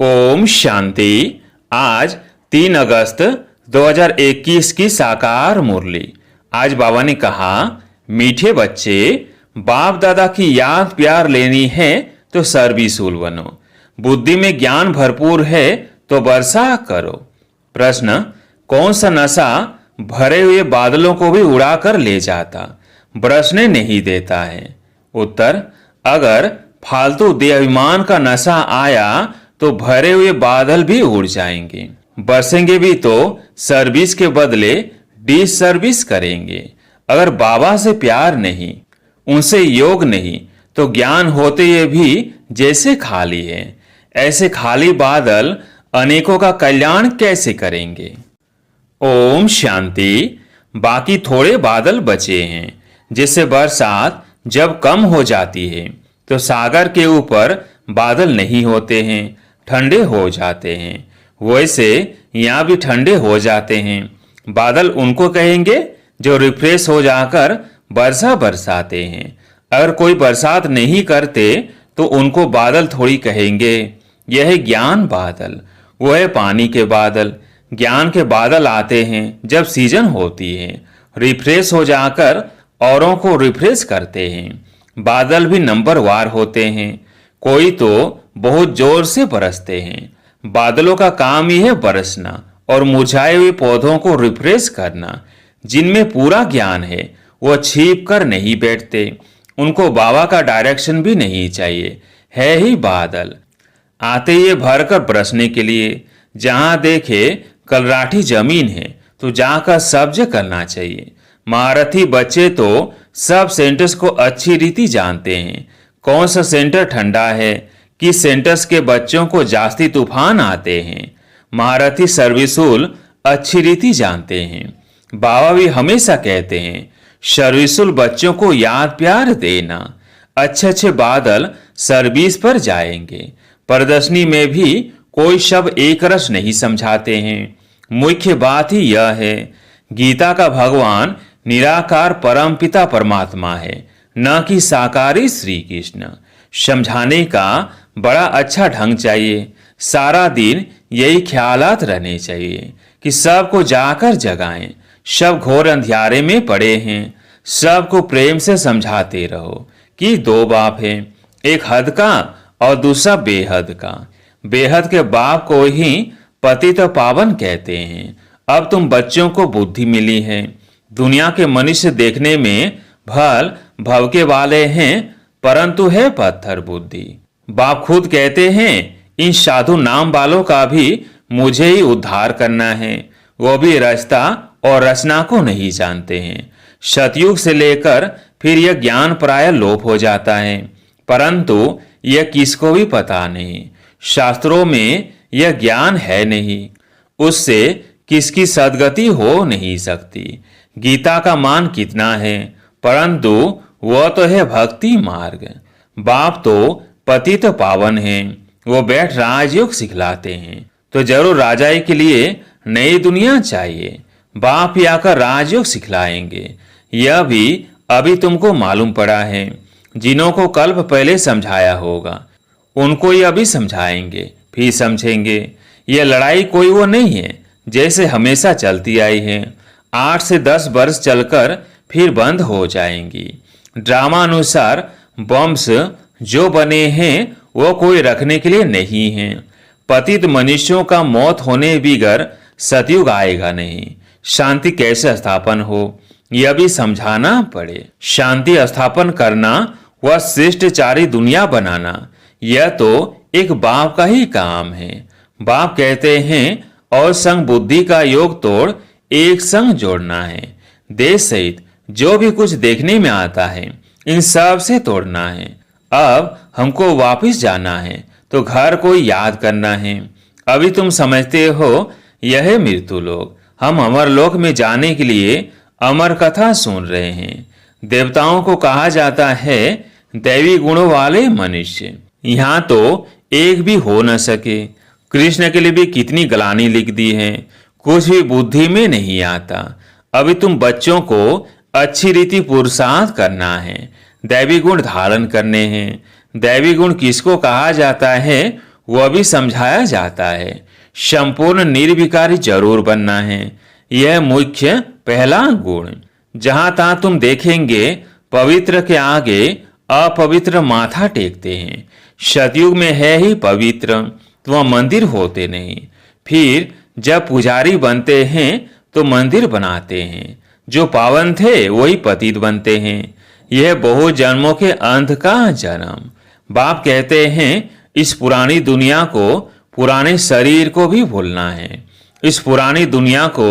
ओम शांति। आज 3 अगस्त 2021 की साकार मुरली। आज बाबा ने कहा, मीठे बच्चे, बाप दादा की याद प्यार लेनी है तो सर्विसुल बनो। बुद्धि में ज्ञान भरपूर है तो वर्षा करो। प्रश्न, कौन सा नशा भरे हुए बादलों को भी उड़ाकर ले जाता, बरसने नहीं देता है? उत्तर, अगर फालतू देहाभिमान का नशा आया तो भरे हुए बादल भी उड़ जाएंगे, बरसेंगे भी तो सर्विस के बदले डिस सर्विस करेंगे। अगर बाबा से प्यार नहीं, उनसे योग नहीं, तो ज्ञान होते हुए भी जैसे खाली है, ऐसे खाली बादल अनेकों का कल्याण कैसे करेंगे? ओम शांति। बाकी थोड़े बादल बचे हैं, जिससे बरसात जब कम हो जाती है तो सागर के ऊपर बादल नहीं होते हैं, ठंडे हो जाते हैं। वैसे यहाँ भी ठंडे हो जाते हैं। बादल उनको कहेंगे जो रिफ्रेश हो जाकर वर्षा बरसाते हैं। अगर कोई बरसात नहीं करते तो उनको बादल थोड़ी कहेंगे। यह है ज्ञान बादल, वो है पानी के बादल। ज्ञान के बादल आते हैं जब सीजन होती है, रिफ्रेश हो जाकर औरों को रिफ्रेश करते हैं। बादल भी नंबर वार होते हैं, कोई तो बहुत जोर से बरसते हैं। बादलों का काम ही है बरसना और मुरझाए हुए पौधों को रिफ्रेश करना। जिनमें पूरा ज्ञान है वो छिप कर नहीं बैठते, उनको बाबा का डायरेक्शन भी नहीं चाहिए, है ही बादल। आते ही भरकर बरसने के लिए। जहां देखे कलराठी जमीन है तो जाकर सब्ज करना चाहिए। महारथी बच्चे तो सब सेंटर्स को अच्छी रीति जानते हैं। कौन सा सेंटर ठंडा है, किस सेंटर्स के बच्चों को जास्ती तूफान आते हैं। महारथी सर्विसुल अच्छी रीति जानते हैं। बाबा भी हमेशा कहते हैं, सर्विसुल बच्चों को याद प्यार देना। अच्छे अच्छे बादल सर्विस पर जाएंगे। प्रदर्शनी में भी कोई शब्द एक रस नहीं समझाते हैं। मुख्य बात ही यह है, गीता का भगवान निराकार परमपिता परमात्मा है, न कि साकारी श्री कृष्ण। समझाने का बड़ा अच्छा ढंग चाहिए। सारा दिन यही ख्यालात रहने चाहिए कि सबको जाकर जगाएं। सब घोर अंधियारे में पड़े हैं, सबको प्रेम से समझाते रहो कि 2 बाप हैं, एक हद का और दूसरा बेहद का। बेहद के बाप को ही पतित पावन कहते हैं। अब तुम बच्चों को बुद्धि मिली है। दुनिया के मनुष्य देखने में भल भवके वाले हैं, परंतु है पत्थर बुद्धि। बाप खुद कहते हैं, इन साधु नाम वालों का भी मुझे ही उद्धार करना है। वो भी रचता और रचना को नहीं जानते हैं। सतयुग से लेकर फिर यह ज्ञान प्राय लोप हो जाता है, परंतु यह किसको भी पता नहीं। शास्त्रों में यह ज्ञान है नहीं, उससे किसकी सदगति हो नहीं सकती। गीता का मान कितना है, परंतु वह तो है भक्ति मार्ग। बाप तो पतित पावन हैं, वो बैठ राजयोग सिखलाते हैं। तो जरूर राजाई के लिए नई दुनिया चाहिए। बाप ही आकर राजयोग सिखलाएंगे। यह भी अभी तुमको मालूम पड़ा है। जिन्हों को कल्प पहले समझाया होगा उनको ही अभी समझाएंगे, फिर समझेंगे। यह लड़ाई कोई वो नहीं है जैसे हमेशा चलती आई है। 8 से 10 वर्ष चलकर फिर बंद हो जाएंगी। ड्रामा अनुसार बम्स जो बने हैं वो कोई रखने के लिए नहीं है। पतित मनुष्यों का मौत होने बिगर सतयुग आएगा नहीं। शांति कैसे स्थापन हो यह भी समझाना पड़े। शांति स्थापन करना व शिष्टाचारी दुनिया बनाना, यह तो एक बाप का ही काम है। बाप कहते हैं, और संग बुद्धि का योग तोड़ एक संग जोड़ना है। देश सहित जो भी कुछ देखने में आता है इन सब से तोड़ना है। अब हमको वापस जाना है तो घर को याद करना है। अभी तुम समझते हो यह है मृत्यु लोक। हम अमर लोक में जाने के लिए अमर कथा सुन रहे हैं। देवताओं को कहा जाता है दैवी गुणों वाले मनुष्य। यहाँ तो एक भी हो न सके। कृष्ण के लिए भी कितनी गलानी लिख दी है, कुछ भी बुद्धि में नहीं आता। अभी तुम बच्चों को अच्छी रीति पुरुषार्थ करना है, दैवी गुण धारण करने हैं। दैवी गुण किसको कहा जाता है वह भी समझाया जाता है। संपूर्ण निर्विकारी जरूर बनना है, यह मुख्य पहला गुण। जहां तहां तुम देखेंगे पवित्र के आगे अपवित्र माथा टेकते हैं। सतयुग में है ही पवित्र तो वह मंदिर होते नहीं। फिर जब पुजारी बनते हैं तो मंदिर बनाते हैं। जो पावन थे वही पतित बनते हैं। यह बहु जन्मों के अंत का जन्म। बाप कहते हैं इस पुरानी दुनिया को, पुराने शरीर को भी भूलना है। इस पुरानी दुनिया को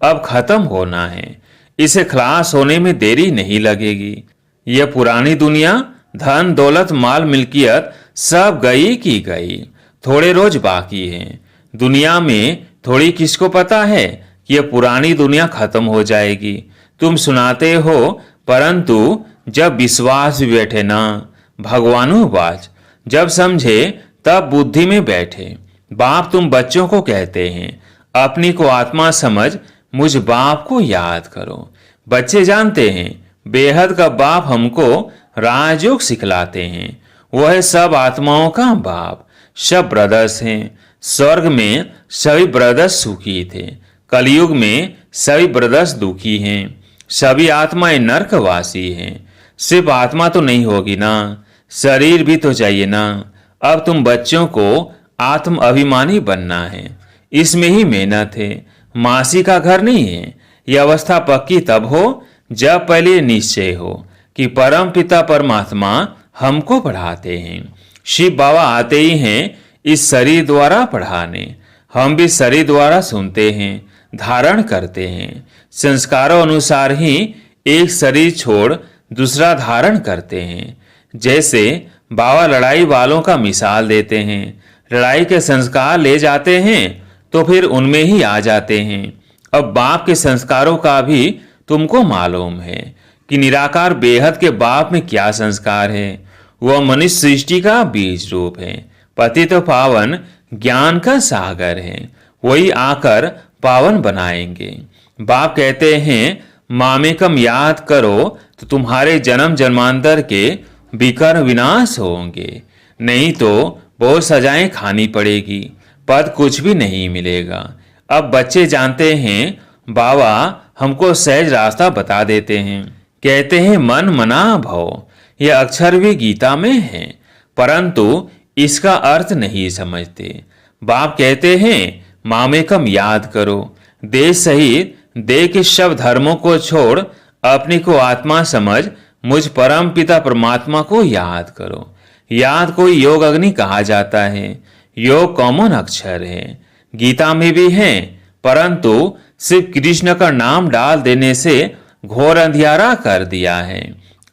अब खत्म होना है। इसे खलास होने में देरी नहीं लगेगी। यह पुरानी दुनिया, धन दौलत माल मिल्कियत सब गई की गई, थोड़े रोज बाकी हैं। दुनिया में थोड़ी किसको पता है कि यह पुरानी दुनिया खत्म हो जाएगी। तुम सुनाते हो, परंतु जब विश्वास भी बैठे ना, भगवानुवाच, जब समझे तब बुद्धि में बैठे। बाप तुम बच्चों को कहते हैं अपनी को आत्मा समझ मुझ बाप को याद करो। बच्चे जानते हैं बेहद का बाप हमको राजयोग सिखलाते हैं। वह है सब आत्माओं का बाप। सब ब्रदर्स हैं। स्वर्ग में सभी ब्रदर्स सुखी थे, कलयुग में सभी ब्रदर्स दुखी हैं। सभी आत्माएं नरकवासी हैं। सिर्फ आत्मा तो नहीं होगी ना, शरीर भी तो चाहिए ना। अब तुम बच्चों को आत्म अभिमानी बनना है। इसमें ही मेहनत है, मासी का घर नहीं है। यह अवस्था पक्की तब हो जब पहले निश्चय हो कि परम पिता परमात्मा हमको पढ़ाते हैं। शिव बाबा आते ही हैं इस शरीर द्वारा पढ़ाने। हम भी शरीर द्वारा सुनते हैं, धारण करते हैं। संस्कारों अनुसार ही एक शरीर छोड़ दूसरा धारण करते हैं। जैसे बाबा लड़ाई वालों का मिसाल देते हैं। लड़ाई के संस्कार ले जाते हैं तो फिर उनमें ही आ जाते हैं। अब बाप के संस्कारों का भी तुमको मालूम है कि निराकार बेहद के बाप में क्या संस्कार है। वह मनुष्य सृष्टि का बीज रूप है, पतित पावन ज्ञान का सागर है। वही आकर पावन बनाएंगे। बाप कहते हैं मामेकम याद करो तो तुम्हारे जन्म जन्मांतर के विकर्म विनाश होंगे। नहीं तो बहुत सजाएं खानी पड़ेगी, पद कुछ भी नहीं मिलेगा। अब बच्चे जानते हैं बाबा हमको सहज रास्ता बता देते हैं। कहते हैं मन मना भव। यह अक्षर भी गीता में है, परंतु इसका अर्थ नहीं समझते। बाप कहते हैं मामेकम याद करो। देह सहित देह के सब धर्मों को छोड़ अपने को आत्मा समझ मुझ परम पिता परमात्मा को याद करो। याद को योग अग्नि कहा जाता है। योग कॉमन अक्षर है, गीता में भी है, परंतु सिर्फ कृष्ण का नाम डाल देने से घोर अंधियारा कर दिया है।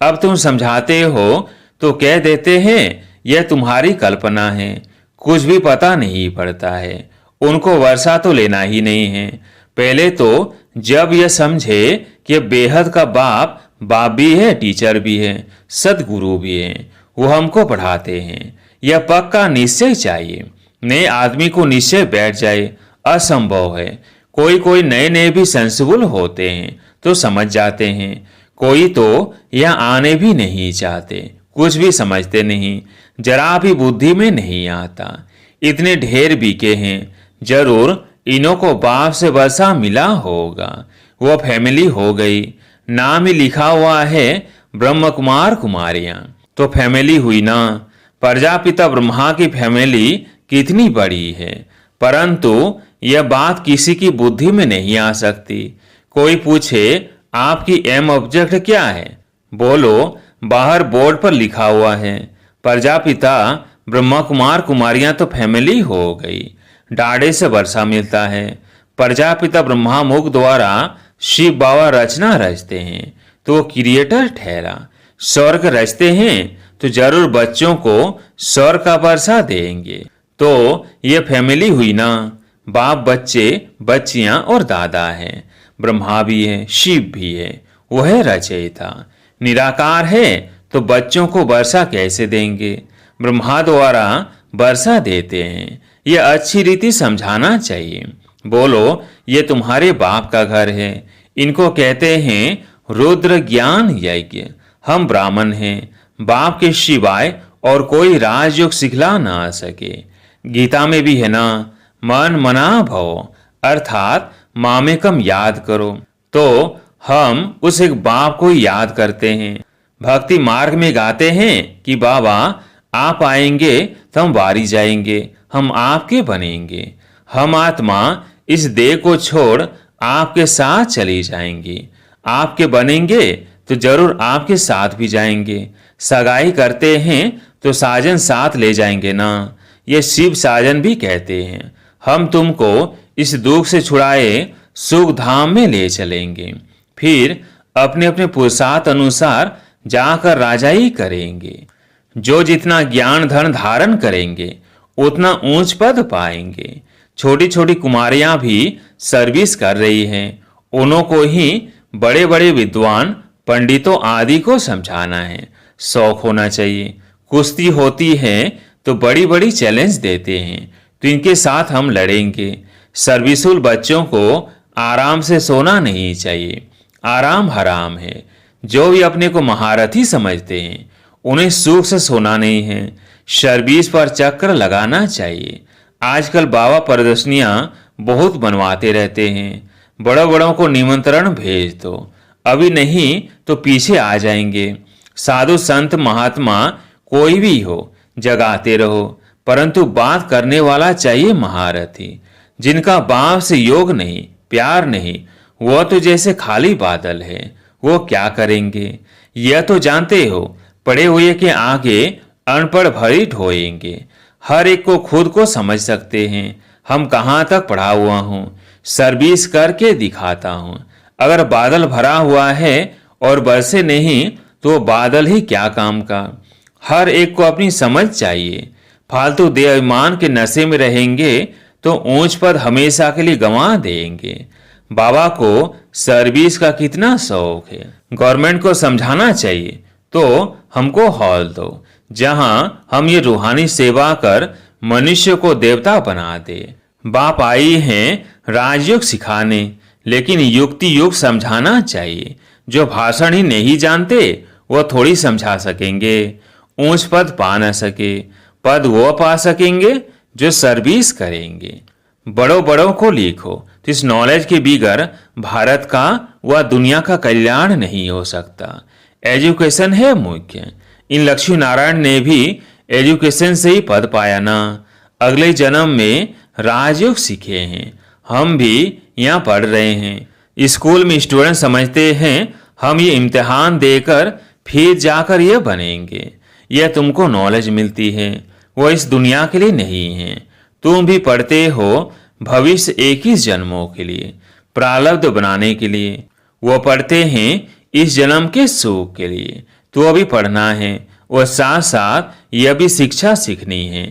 अब तुम समझाते हो तो कह देते हैं यह तुम्हारी कल्पना है, कुछ भी पता नहीं पड़ता है। उनको वर्षा तो लेना ही नहीं है। पहले तो जब यह समझे कि बेहद का बाप बाप भी है, टीचर भी है, सदगुरु भी है, वो हमको पढ़ाते हैं। यह पक्का निश्चय चाहिए। नए आदमी को निश्चय बैठ जाए असंभव है। कोई कोई नए नए भी सेंसिबल होते हैं तो समझ जाते हैं। कोई तो यह आने भी नहीं चाहते, कुछ भी समझते नहीं, जरा भी बुद्धि में नहीं आता। इतने ढेर बीके हैं, जरूर इन्हों को बाप से वर्षा मिला होगा। वो फैमिली हो गई, नाम ही लिखा हुआ है ब्रह्म कुमार कुमारियां, तो फैमिली हुई ना। प्रजापिता ब्रह्मा की फैमिली कितनी बड़ी है, परंतु यह बात किसी की बुद्धि में नहीं आ सकती। कोई पूछे आपकी एम ऑब्जेक्ट क्या है, बोलो बाहर बोर्ड पर लिखा हुआ है प्रजापिता ब्रह्मा कुमार कुमारियां, तो फैमिली हो गई। डाढ़े से वर्षा मिलता है। प्रजापिता ब्रह्मा मुख द्वारा शिव बाबा रचना रचते हैं तो वो क्रिएटर ठहरा। स्वर्ग रचते हैं तो जरूर बच्चों को स्वर्ग का वर्षा देंगे। तो ये फैमिली हुई ना। बाप, बच्चे, बच्चियां और दादा है। ब्रह्मा भी है, शिव भी है, वह है रचयिता। निराकार है तो बच्चों को वर्षा कैसे देंगे? ब्रह्मा द्वारा वर्षा देते हैं। यह अच्छी रीति समझाना चाहिए। बोलो ये तुम्हारे बाप का घर है। इनको कहते हैं रुद्र ज्ञान यज्ञ। हम ब्राह्मण हैं, बाप के सिवाय और कोई राजयोग सिखला ना सके। गीता में भी है ना, मन मना भव, अर्थात मामेकम याद करो। तो हम उस एक बाप को याद करते हैं। भक्ति मार्ग में गाते हैं कि बाबा आप आएंगे तो हम वारी जाएंगे, हम आपके बनेंगे। हम आत्मा इस देह को छोड़ आपके साथ चली जाएंगी। आपके बनेंगे तो जरूर आपके साथ भी जाएंगे। सगाई करते हैं तो साजन साथ ले जाएंगे ना, ये शिव साजन भी कहते हैं। हम तुमको इस दुख से छुड़ाए सुख धाम में ले चलेंगे। फिर अपने अपने पुरुषार्थ अनुसार जाकर राजाई करेंगे। जो जितना ज्ञान धन धारण करेंगे उतना ऊंच पद पाएंगे। छोटी छोटी कुमारियां भी सर्विस कर रही हैं। उन्हों को ही बड़े बड़े विद्वान पंडितों आदि को समझाना है। शौक होना चाहिए। कुश्ती होती है तो बड़ी बड़ी चैलेंज देते हैं, तो इनके साथ हम लड़ेंगे। सर्विसुल बच्चों को आराम से सोना नहीं चाहिए, आराम हराम है। जो भी अपने को महारथी समझते हैं उन्हें सुख से सोना नहीं है, सर्विस पर चक्कर लगाना चाहिए। आजकल बाबा प्रदर्शनियां बहुत बनवाते रहते हैं। बड़ों बड़ों को निमंत्रण भेज दो, अभी नहीं तो पीछे आ जाएंगे। साधु संत महात्मा कोई भी हो जगाते रहो, परंतु बात करने वाला चाहिए महारथी। जिनका बाप से योग नहीं, प्यार नहीं, वह तो जैसे खाली बादल है, वो क्या करेंगे। यह तो जानते हो, पढ़े हुए के आगे अनपढ़ भरी ढोएंगे। हर एक को खुद को समझ सकते हैं। हम कहाँ तक पढ़ा हुआ हूँ, सर्विस करके दिखाता हूँ। अगर बादल भरा हुआ है और बरसे नहीं तो बादल ही क्या काम का। हर एक को अपनी समझ चाहिए। फालतू देहाभिमान के नशे में रहेंगे तो ऊंच पद हमेशा के लिए गंवा देंगे। बाबा को सर्विस का कितना शौक है। गवर्नमेंट को समझाना चाहिए तो हमको हॉल दो, जहां हम ये रूहानी सेवा कर मनुष्य को देवता बना दे। बाप आई हैं राजयोग सिखाने, लेकिन युक्ति युग समझाना चाहिए। जो भाषण ही नहीं जानते वो थोड़ी समझा सकेंगे। ऊंच पद पा न सके, पद वो पा सकेंगे जो सर्विस करेंगे। बड़ों बड़ों को लिखो, तो इस नॉलेज के बिगर भारत का व दुनिया का कल्याण नहीं हो सकता। एजुकेशन है मुख्य। इन लक्ष्मी नारायण ने भी एजुकेशन से ही पद पाया ना। अगले जन्म में राजयोग सीखे हैं। हम भी यहाँ पढ़ रहे हैं। स्कूल में स्टूडेंट समझते हैं हम ये इम्तिहान देकर फिर जाकर ये बनेंगे। यह तुमको नॉलेज मिलती है, वो इस दुनिया के लिए नहीं है। तुम भी पढ़ते हो भविष्य 21 जन्मों के लिए, प्रारब्ध बनाने के लिए। वो पढ़ते हैं इस जन्म के सुख के लिए। तो अभी पढ़ना है और साथ साथ यह भी शिक्षा सीखनी है।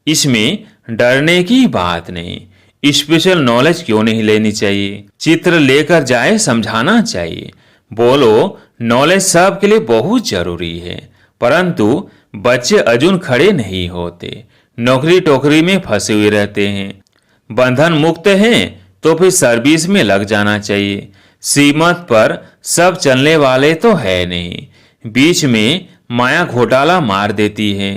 इसमें डरने की बात नहीं। स्पेशल नॉलेज क्यों नहीं लेनी चाहिए। चित्र लेकर जाए, समझाना चाहिए। बोलो नॉलेज सब के लिए बहुत जरूरी है, परंतु बच्चे अजून खड़े नहीं होते, नौकरी टोकरी में फंसे हुए रहते हैं। बंधन मुक्त हैं तो फिर सर्विस में लग जाना चाहिए। सीमत पर सब चलने वाले तो है नहीं। बीच में माया घोटाला मार देती है।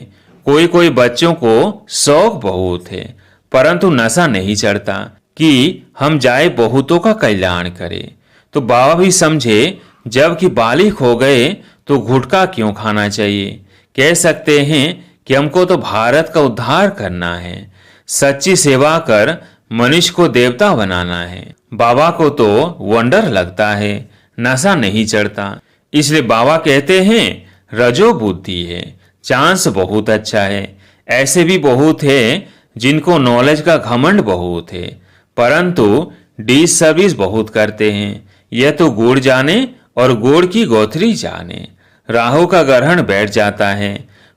कोई कोई बच्चों को शौक बहुत है, परंतु नशा नहीं चढ़ता कि हम जाए बहुतों का कल्याण करें। तो बाबा भी समझे जबकि बालिग हो गए तो गुटखा क्यों खाना चाहिए। कह सकते हैं कि हमको तो भारत का उद्धार करना है। सच्ची सेवा कर मनुष्य को देवता बनाना है। बाबा को तो वंडर लगता है, नशा नहीं चढ़ता। इसलिए बाबा कहते हैं रजो बुद्धि है, चांस बहुत अच्छा है। ऐसे भी बहुत है जिनको नॉलेज का घमंड बहुत है, परंतु डिस सर्विस बहुत करते हैं। यह तो गुड़ जाने और गुड़ की गोथरी जाने। राहु का ग्रहण बैठ जाता है,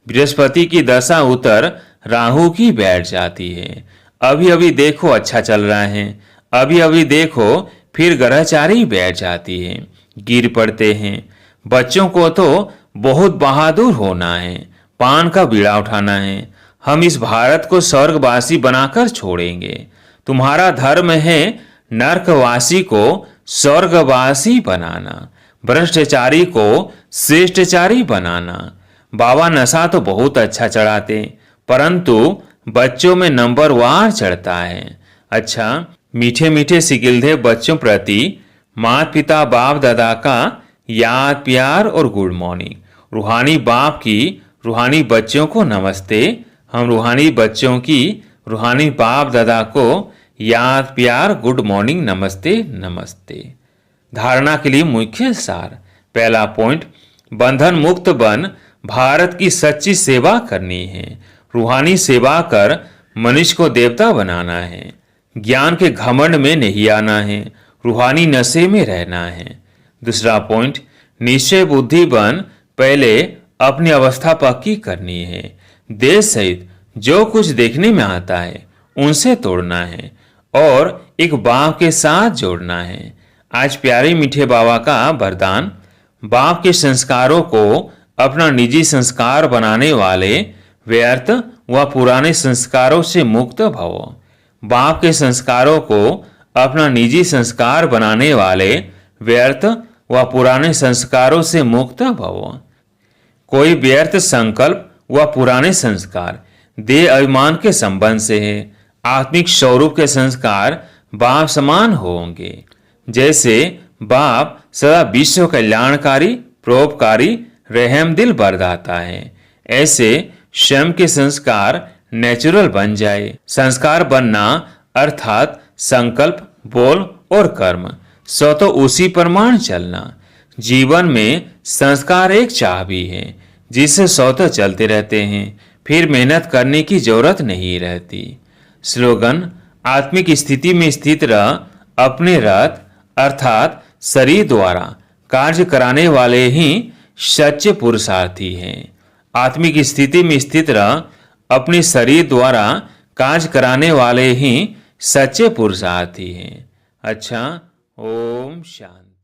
बृहस्पति की दशा उतर राहु की बैठ जाती है। अभी अभी देखो अच्छा चल रहा है, अभी अभी देखो फिर ग्रहचारी बैठ जाती है, गिर पड़ते हैं। बच्चों को तो बहुत बहादुर होना है, पान का बीड़ा उठाना है। हम इस भारत को स्वर्गवासी बनाकर छोड़ेंगे। तुम्हारा धर्म है नरकवासी को स्वर्गवासी बनाना, भ्रष्टाचारी को श्रेष्ठचारी बनाना। बाबा नशा तो बहुत अच्छा चढ़ाते, परंतु बच्चों में नंबरवार चढ़ता है। अच्छा, मीठे मीठे सिकिलधे बच्चों प्रति माता पिता बाप दादा का याद प्यार और गुड मॉर्निंग। रूहानी बाप की रूहानी बच्चों को नमस्ते। हम रूहानी बच्चों की रूहानी बाप दादा को याद प्यार गुड मॉर्निंग नमस्ते नमस्ते। धारणा के लिए मुख्य सार। पहला पॉइंट, बंधन मुक्त बन भारत की सच्ची सेवा करनी है। रूहानी सेवा कर मनुष्य को देवता बनाना है। ज्ञान के घमंड में नहीं आना है, रूहानी नशे में रहना है। दूसरा पॉइंट, निश्चय बुद्धि बन पहले अपनी अवस्था पक्की करनी है। देश सहित जो कुछ देखने में आता है उनसे तोड़ना है और एक बाप के साथ जोड़ना है। आज प्यारे मीठे बाबा का वरदान, बाप के संस्कारों को अपना निजी संस्कार बनाने वाले व्यर्थ व पुराने संस्कारों से मुक्त भवो। बाप के संस्कारों को अपना निजी संस्कार बनाने वाले व्यर्थ व पुराने संस्कारों से मुक्त भवो। कोई व्यर्थ संकल्प व पुराने संस्कार देह अभिमान के संबंध से है। आत्मिक स्वरूप के संस्कार बाप समान होंगे। जैसे बाप सदा विश्व कल्याणकारी परोपकारी रहमदिल बरदाता है, ऐसे स्वयं के संस्कार नेचुरल बन जाए। संस्कार बनना अर्थात संकल्प बोल और कर्म स्वतः उसी प्रमाण चलना। जीवन में संस्कार एक चाबी है जिससे स्वतः चलते रहते हैं, फिर मेहनत करने की जरूरत नहीं रहती। स्लोगन, आत्मिक स्थिति में स्थित रह अपने रथ अर्थात शरीर द्वारा कार्य कराने वाले ही सच्चे पुरुषार्थी हैं। आत्मिक स्थिति में स्थित रह अपने शरीर द्वारा कार्य कराने वाले ही सच्चे पुरुषार्थी हैं। अच्छा, ओम शांति।